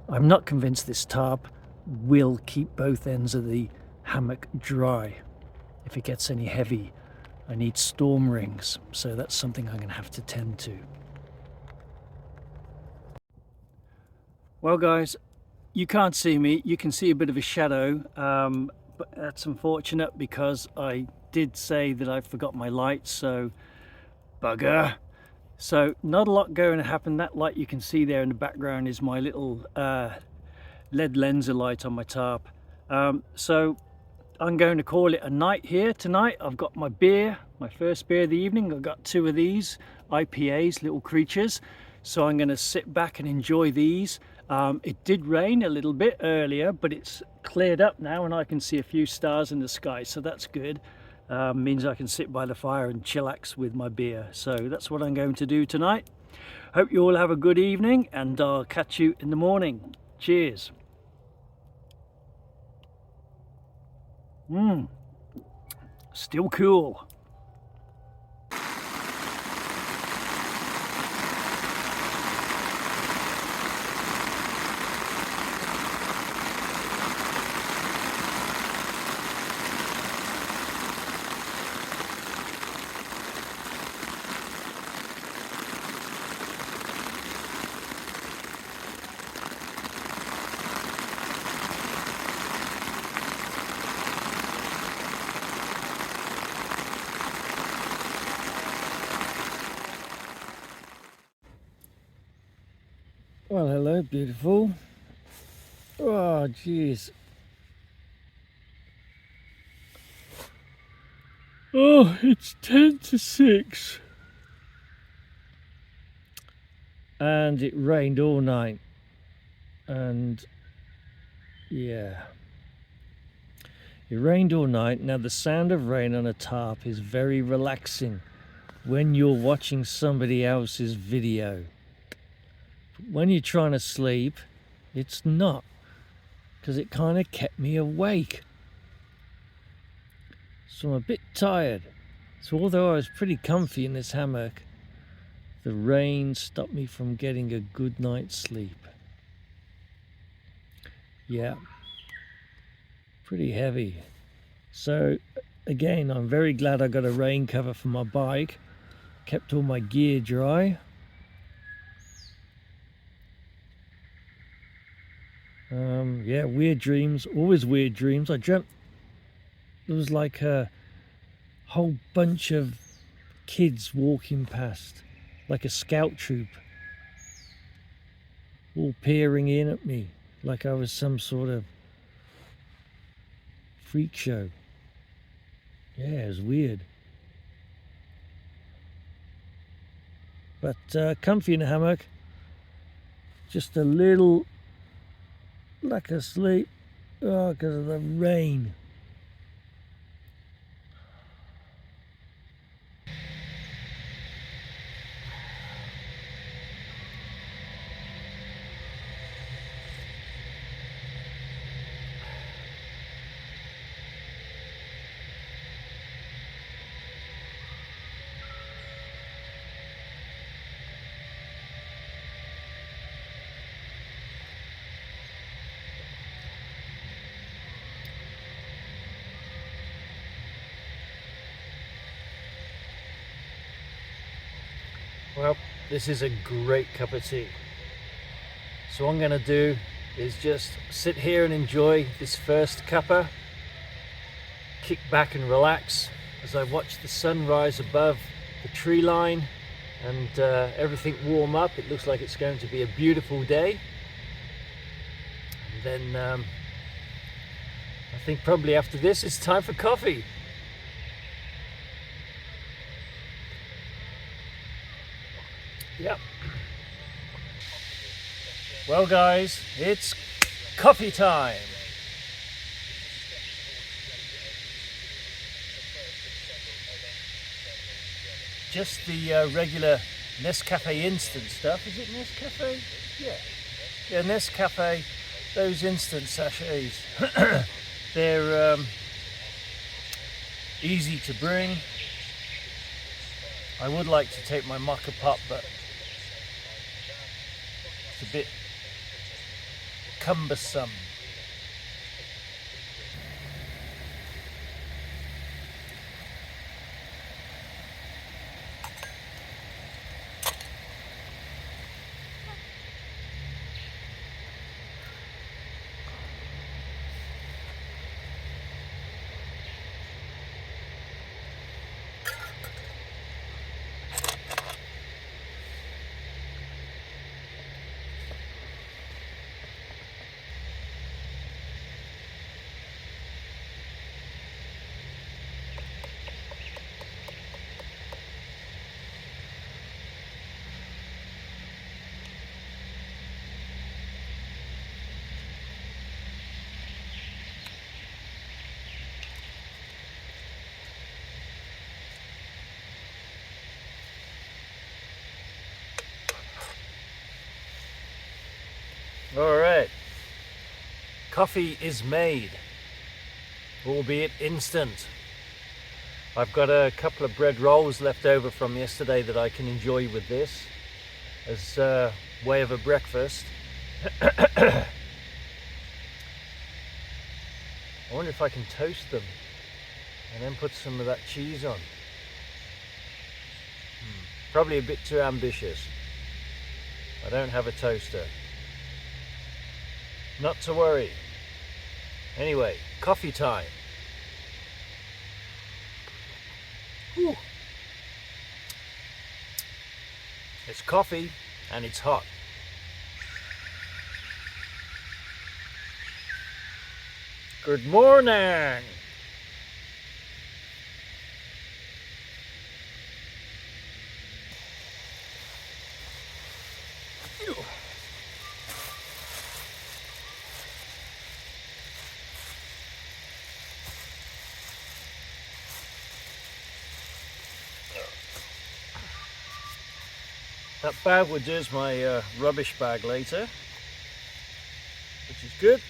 I'm not convinced this tarp will keep both ends of the hammock dry. If it gets any heavy, I need storm rings, so that's something I'm going to have to tend to. Well guys, you can't see me, you can see a bit of a shadow, but that's unfortunate because I did say that I forgot my light, so bugger. So not a lot going to happen. That light you can see there in the background is my little LED lenser light on my tarp. So I'm going to call it a night here tonight. I've got my beer, my first beer of the evening. I've got 2 of these IPAs, little creatures. So I'm going to sit back and enjoy these. It did rain a little bit earlier, but it's cleared up now and I can see a few stars in the sky. So that's good. Means I can sit by the fire and chillax with my beer. So that's what I'm going to do tonight. Hope you all have a good evening and I'll catch you in the morning. Cheers. Still cool. Well, hello, beautiful. Oh, jeez. Oh, it's 10 to 6. And it rained all night. And yeah. It rained all night. Now, the sound of rain on a tarp is very relaxing when you're watching somebody else's video. When you're trying to sleep, it's not, because it kind of kept me awake. So I'm a bit tired. So although I was pretty comfy in this hammock, the rain stopped me from getting a good night's sleep. Yeah, pretty heavy. So again, I'm very glad I got a rain cover for my bike, kept all my gear dry. Yeah, weird dreams, always weird dreams. I dreamt there was like a whole bunch of kids walking past, like a scout troop, all peering in at me like I was some sort of freak show. Yeah, it was weird. But comfy in the hammock. Just a little lack of sleep. Oh, because of the rain. Well, this is a great cup of tea. So what I'm going to do is just sit here and enjoy this first cuppa, kick back and relax as I watch the sun rise above the tree line and everything warm up. It looks like it's going to be a beautiful day. And then I think probably after this it's time for coffee. Yep. Well guys, it's coffee time. Just the regular Nescafe instant stuff. Is it Nescafe? Yeah. Yeah, Nescafe, those instant sachets. They're easy to bring. I would like to take my mocha pot, but it's a bit cumbersome. All right, coffee is made, albeit instant. I've got a couple of bread rolls left over from yesterday that I can enjoy with this as a way of a breakfast. I wonder if I can toast them and then put some of that cheese on. Probably a bit too ambitious. I don't have a toaster. Not to worry. Anyway, coffee time. Whew. It's coffee and it's hot. Good morning. That bag will do as my rubbish bag later, which is good.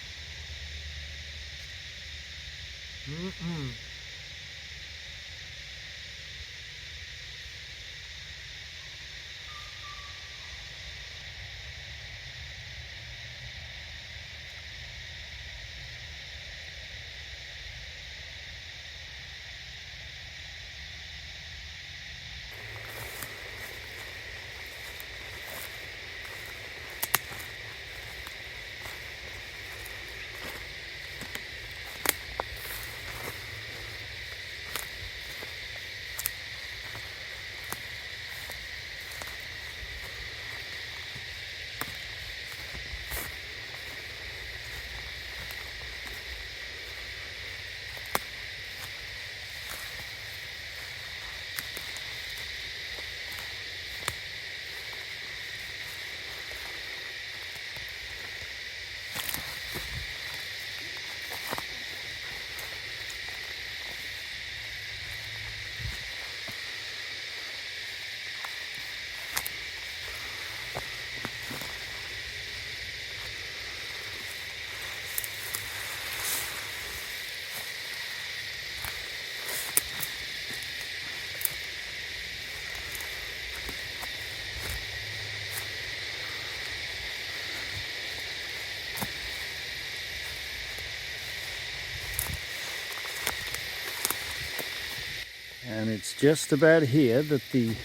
and it's just about here that the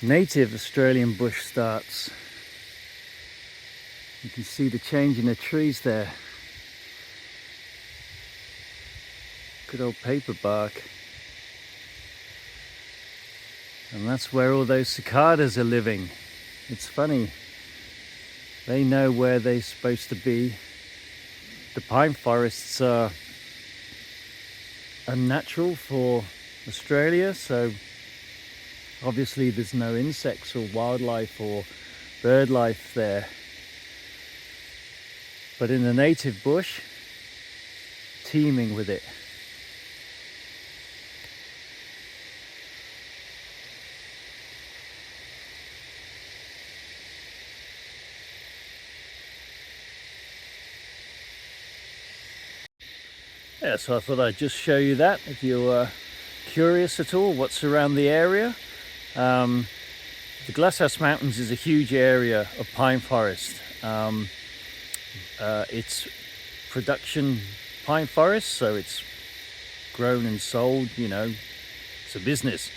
native Australian bush starts. You can see the change in the trees there. Good old paper bark. And that's where all those cicadas are living. It's funny. They know where they're supposed to be. The pine forests are unnatural for Australia, so obviously there's no insects or wildlife or bird life there. But in the native bush, teeming with it. Yeah, so I thought I'd just show you that if you're curious at all what's around the area. The Glasshouse Mountains is a huge area of pine forest. It's production pine forest, so it's grown and sold, you know, it's a business.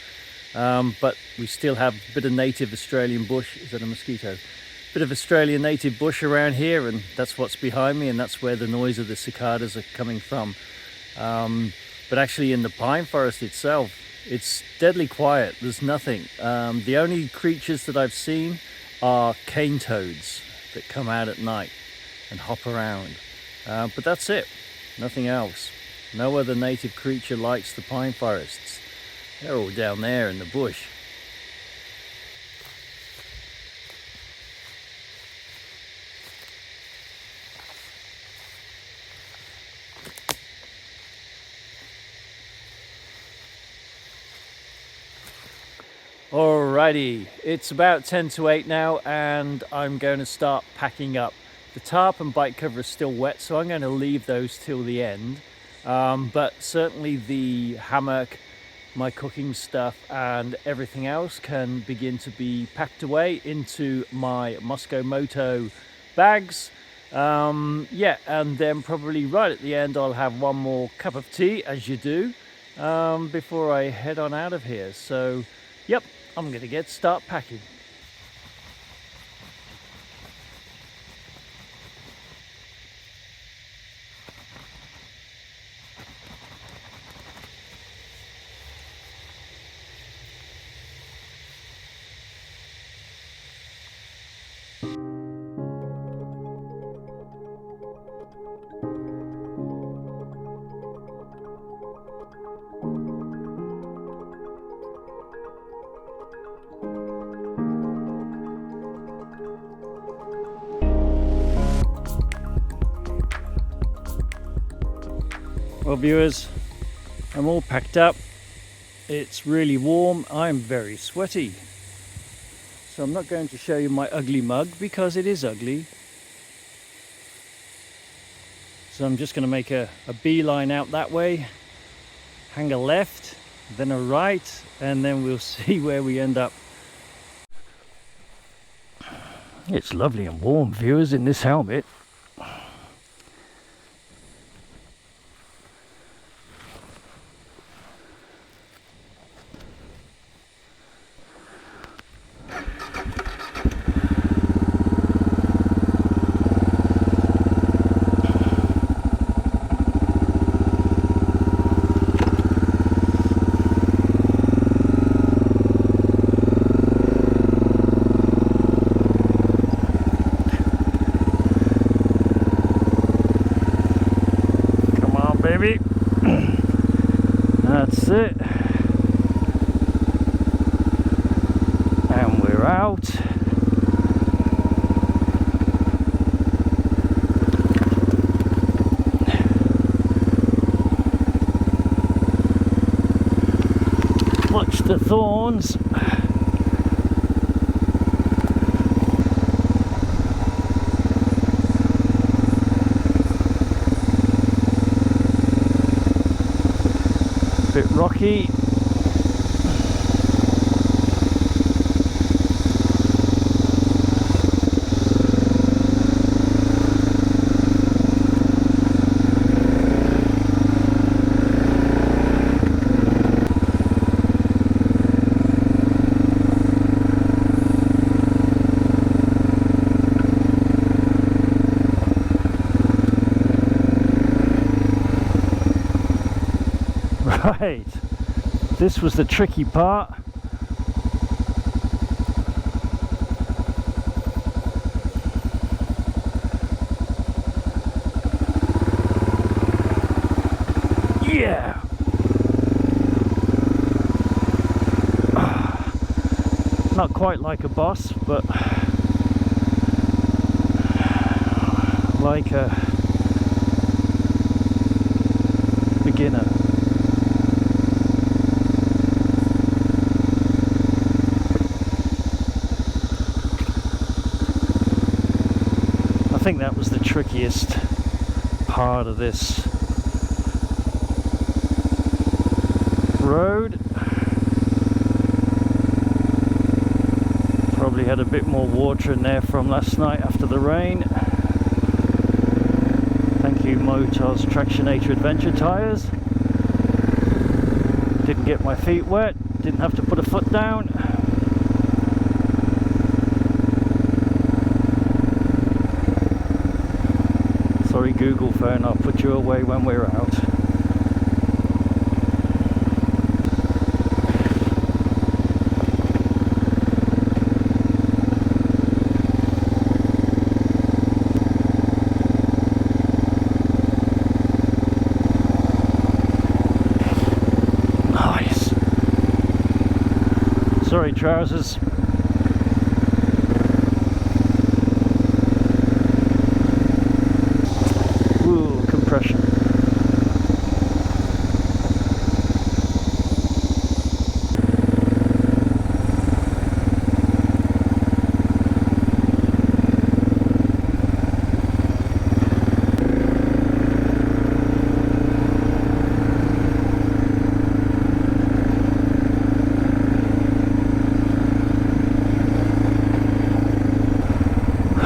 But we still have a bit of native Australian bush. Is that a mosquito? Bit of Australian native bush around here, and that's what's behind me, and that's where the noise of the cicadas are coming from. But actually in the pine forest itself, it's deadly quiet. There's nothing. The only creatures that I've seen are cane toads that come out at night and hop around. But that's it. Nothing else. No other native creature likes the pine forests. They're all down there in the bush. Alrighty, it's about 10 to 8 now, and I'm going to start packing up. The tarp and bike cover is still wet, so I'm going to leave those till the end. But certainly the hammock, my cooking stuff, and everything else can begin to be packed away into my Moscow Moto bags. Yeah, and then probably right at the end I'll have one more cup of tea, as you do, before I head on out of here. So, yep, I'm going to start packing. Well, viewers, I'm all packed up. It's really warm. I'm very sweaty. So I'm not going to show you my ugly mug because it is ugly. So I'm just going to make a beeline out that way, hang a left, then a right, and then we'll see where we end up. It's lovely and warm, viewers, in this helmet. Baby, that's it, and we're out. Watch the thorns. Bit rocky. Right, this was the tricky part. Yeah! Not quite like a boss, but like a beginner. I think that was the trickiest part of this road. Probably had a bit more water in there from last night after the rain. Thank you Motor's Tractionator Adventure tyres. Didn't get my feet wet, didn't have to put a foot down. Sorry Google phone, I'll put you away when we're out. Nice. Sorry trousers. Ooh, compression.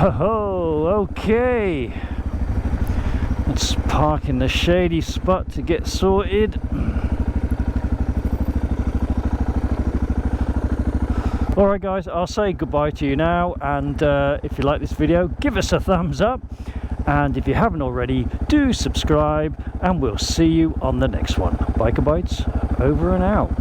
Oh, okay. Let's park in the shady spot to get sorted. Alright guys, I'll say goodbye to you now, and if you like this video, give us a thumbs up, and if you haven't already, do subscribe, and we'll see you on the next one. Biker Bytes, over and out.